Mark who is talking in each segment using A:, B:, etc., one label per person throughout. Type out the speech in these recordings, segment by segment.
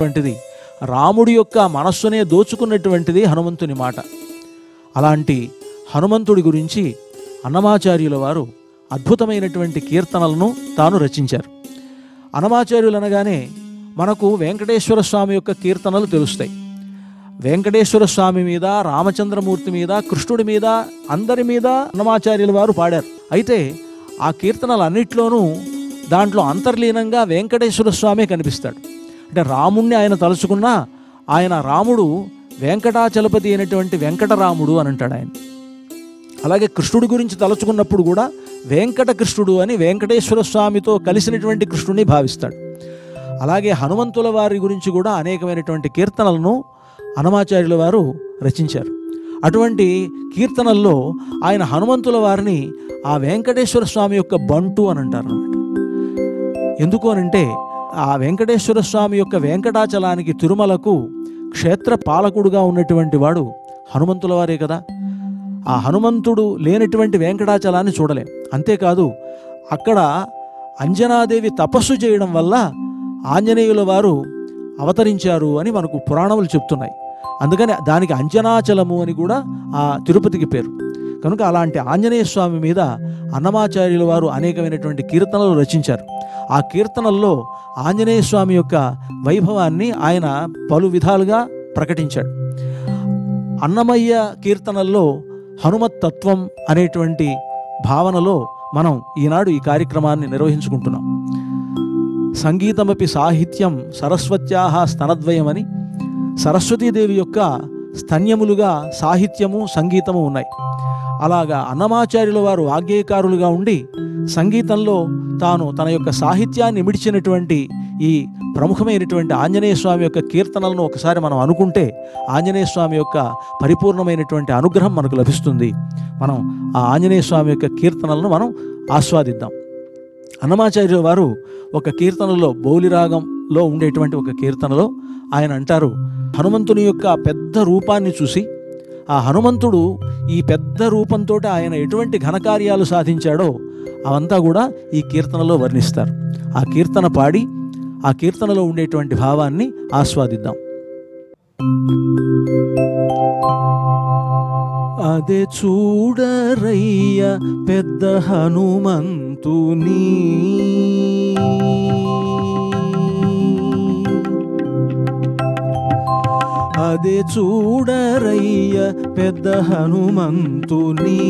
A: వంటిది రాముడి యొక్క మనస్సునే దోచుకున్నటువంటిది హనుమంతుని మాట. అలాంటి హనుమంతుడి గురించి అన్నమాచార్యుల వారు అద్భుతమైనటువంటి కీర్తనలను తాను రచించారు. అన్నమాచార్యులు అనగానే మనకు వెంకటేశ్వర స్వామి యొక్క కీర్తనలు తెలుస్తాయి. వెంకటేశ్వర స్వామి మీద, రామచంద్రమూర్తి మీద, కృష్ణుడి మీద, అందరి మీద అన్నమాచార్యుల వారు పాడారు. అయితే ఆ కీర్తనలన్నిట్లోనూ దాంట్లో అంతర్లీనంగా వెంకటేశ్వర స్వామి కనిపిస్తాడు. అంటే రాముణ్ణి ఆయన తలుచుకున్నా ఆయన రాముడు వెంకటాచలపతి అయినటువంటి వెంకటరాముడు అని అంటాడు ఆయన. అలాగే కృష్ణుడి గురించి తలుచుకున్నప్పుడు కూడా వెంకట కృష్ణుడు అని వెంకటేశ్వర స్వామితో కలిసినటువంటి కృష్ణుడిని భావిస్తాడు. అలాగే హనుమంతుల వారి గురించి కూడా అనేకమైనటువంటి కీర్తనలను అన్నమాచార్యుల వారు రచించారు. అటువంటి కీర్తనల్లో ఆయన హనుమంతుల వారిని ఆ వెంకటేశ్వర స్వామి యొక్క బంటు అని అంటారు అన్నమాట. ఎందుకు అనంటే ఆ వెంకటేశ్వర స్వామి యొక్క వెంకటాచలానికి, తిరుమలకు క్షేత్ర పాలకుడుగా ఉన్నటువంటి వాడు హనుమంతుల వారే కదా. ఆ హనుమంతుడు లేనటువంటి వెంకటాచలాన్ని చూడలేం. అంతేకాదు అక్కడ అంజనాదేవి తపస్సు చేయడం వల్ల ఆంజనేయుల వారు అవతరించారు అని మనకు పురాణములు చెప్తున్నాయి. అందుకని దానికి అంజనాచలము అని కూడా ఆ తిరుపతికి పేరు. కనుక అలాంటి ఆంజనేయ స్వామి మీద అన్నమాచార్యుల వారు అనేకమైనటువంటి కీర్తనలు రచించారు. ఆ కీర్తనల్లో ఆంజనేయ స్వామి యొక్క వైభవాన్ని ఆయన పలు విధాలుగా ప్రకటించాడు. అన్నమయ్య కీర్తనల్లో హనుమత్ తత్వం అనేటువంటి భావనలో మనం ఈనాడు ఈ కార్యక్రమాన్ని నిర్వహించుకుంటున్నాం. సంగీతమపి సాహిత్యం సరస్వత్యాః స్తనద్వయమని, సరస్వతీదేవి యొక్క స్తన్యములుగా సాహిత్యము, సంగీతము ఉన్నాయి. అలాగా అన్నమాచార్యుల వారు వాగ్గేయకారులుగా ఉండి సంగీతంలో తాను తన యొక్క సాహిత్యాన్ని ఇమిడ్చినటువంటి ఈ ప్రముఖమైనటువంటి ఆంజనేయ స్వామి యొక్క కీర్తనలను ఒకసారి మనం అనుకుంటే ఆంజనేయ స్వామి యొక్క పరిపూర్ణమైనటువంటి అనుగ్రహం మనకు లభిస్తుంది. మనం ఆ ఆంజనేయ స్వామి యొక్క కీర్తనలను మనం ఆస్వాదిద్దాం. అన్నమాచార్యుల వారు ఒక కీర్తనలో, బౌలిరాగంలో ఉండేటువంటి ఒక కీర్తనలో ఆయన అంటారు, హనుమంతుని యొక్క పెద్ద రూపాన్ని చూసి ఆ హనుమంతుడు ఈ పెద్ద రూపంతో ఆయన ఎటువంటి ఘనకార్యాలు సాధించాడో అవంతా కూడా ఈ కీర్తనలో వర్ణిస్తారు. ఆ కీర్తన పాడి ఆ కీర్తనలో ఉండేటువంటి భావాన్ని ఆస్వాదిద్దాం. అదే చూడరయ్య పెద్ద హనుమంతుని, అదే చూడరయ్య పెద్ద హనుమంతుని,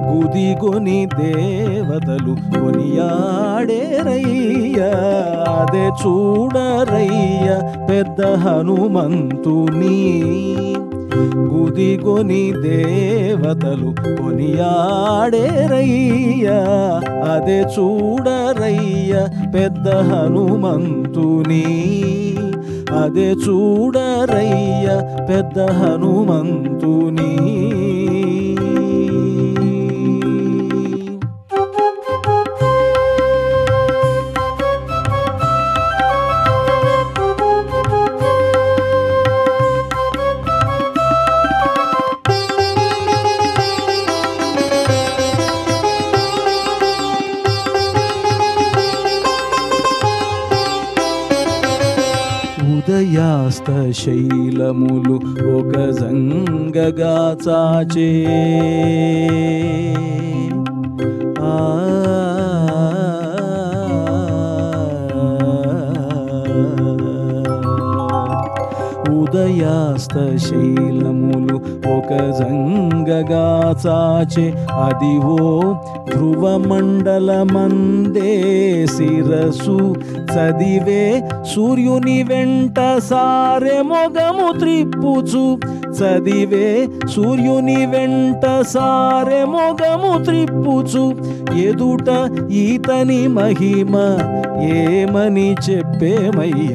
A: గుదిగొని దేవతలు కొనియాడేరయ్య. అదే చూడరయ్య పెద్ద హనుమంతుని, గుదిగొని దేవతలు కొనియాడేరయ్య. అదే చూడరయ్య పెద్ద హనుమంతుని, అదే చూడరయ్య పెద్ద హనుమంతుని. ఉదయాస్త శైలములు ఒక జంగగా చాచే, ఉదయాస్త శైలములు ఒక జంగగా చాచే, అదివో ధ్రువమండలమందే శిరసు చదివే సూర్యుని వెంట సారె మొగము త్రిప్పుచు, చదివే సూర్యుని వెంట సారె మొగము త్రిప్పుచు, ఎదుట ఈతని మహిమ ఏమని చెప్పేమయ్య.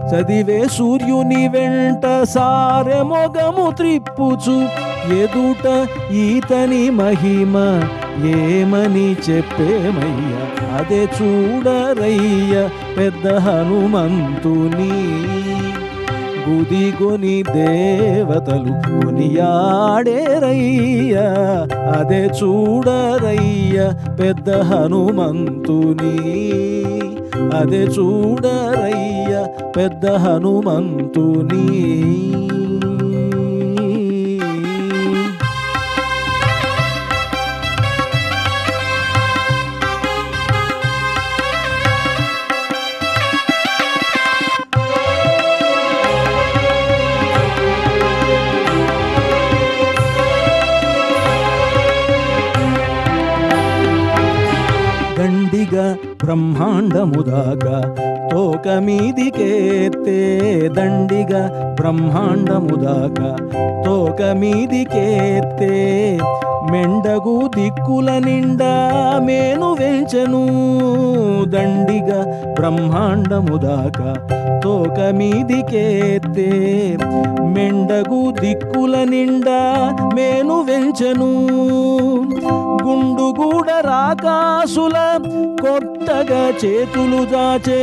A: చదివే సూర్యుని వెంట సారె మొగము త్రిప్పుచు, ఎదుట ఈతని మహిమ ఏమని చెప్పేమయ్య. అదే చూడరయ్య పెద్ద హనుమంతుని, గుదిగొని దేవతలు కొనియాడేరయ్య. అదే చూడరయ్య పెద్ద హనుమంతుని, అదే చూడరయ్య పెద్ద హనుమంతుని. దండిగా బ్రహ్మాండముదాకా తోక మీదికేత్తే, దండిగా బ్రహ్మాండముదాకా తోక మీదికేత్తే, మెండగు దిక్కుల నిండా మేను వెంచెను. దండిగా బ్రహ్మాండముదాకా తోక మీదికేత్తే, మెండగు దిక్కుల నిండా మేను వెంచెను. గుండుగూడ రాకాసుల కొట్టగా చేతులు దాచే,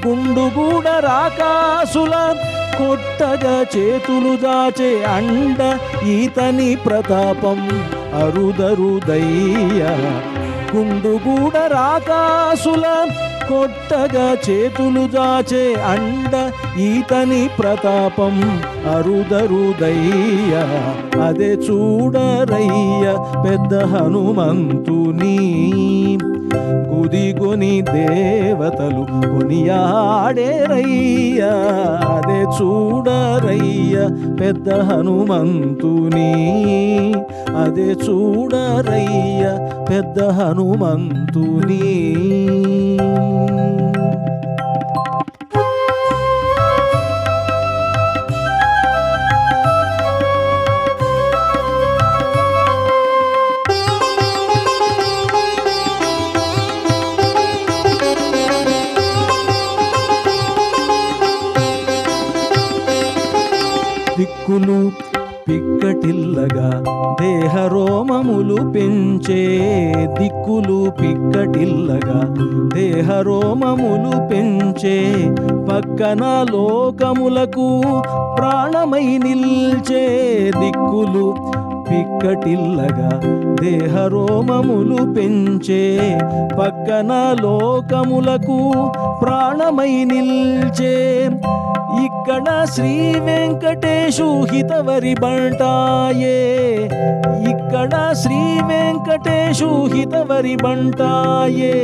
A: గుండుగూడ రాకాసుల కొట్టగా చేతులు దాచే, అండ ఈతని ప్రతాపం అరుదరుదయ్యా. గుండుగూడ రాకాసుల కొట్టగా చేతులు దాచే, అండ ఈతని ప్రతాపం అరుదరుదయ్యా. అదే చూడరయ్య పెద్ద హనుమంతుని. గుదిగొని దేవతలు కొనియాడేరయ్యా. అదే చూడరయ్య పెద్ద హనుమంతుని. అదే చూడరయ్య పెద్ద హనుమంతుని. దిక్కులు పిక్కటిల్లగా దేహరోమములు పెంచే, దిక్కులు పిక్కటిల్లగా దేహరోమములు పెంచే, పక్కన లోకములకు ప్రాణమై నిల్చే. దిక్కులు పిక్కటిల్లగా దేహరోమములు పెంచే, పక్కన లోకములకు ప్రాణమై నిల్చే. ఇక్కడ శ్రీ వెంకటేశు హితవరి బంటాయే, ఇక్కడ శ్రీ వెంకటేశు హితవరి బంటాయే.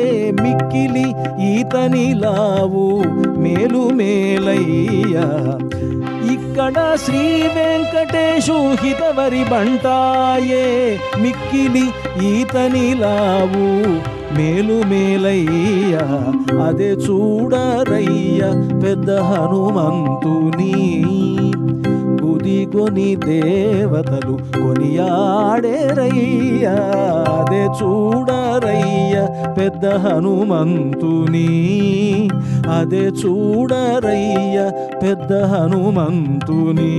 A: మిక్కిలి ఈతని లావు మేలు మేలయ్యా. ఇక్కడ శ్రీ వెంకటేశు హితవరి బంటాయే, మిక్కిలి ఈతని లావు మేలు మేలయ్యా. అదే చూడరయ్య పెద్ద హనుమంతుని. గుదిగొని దేవతలు కొనియాడేరయ్యా. అదే చూడరయ్య పెద్ద హనుమంతుని. అదే చూడరయ్య పెద్ద హనుమంతుని.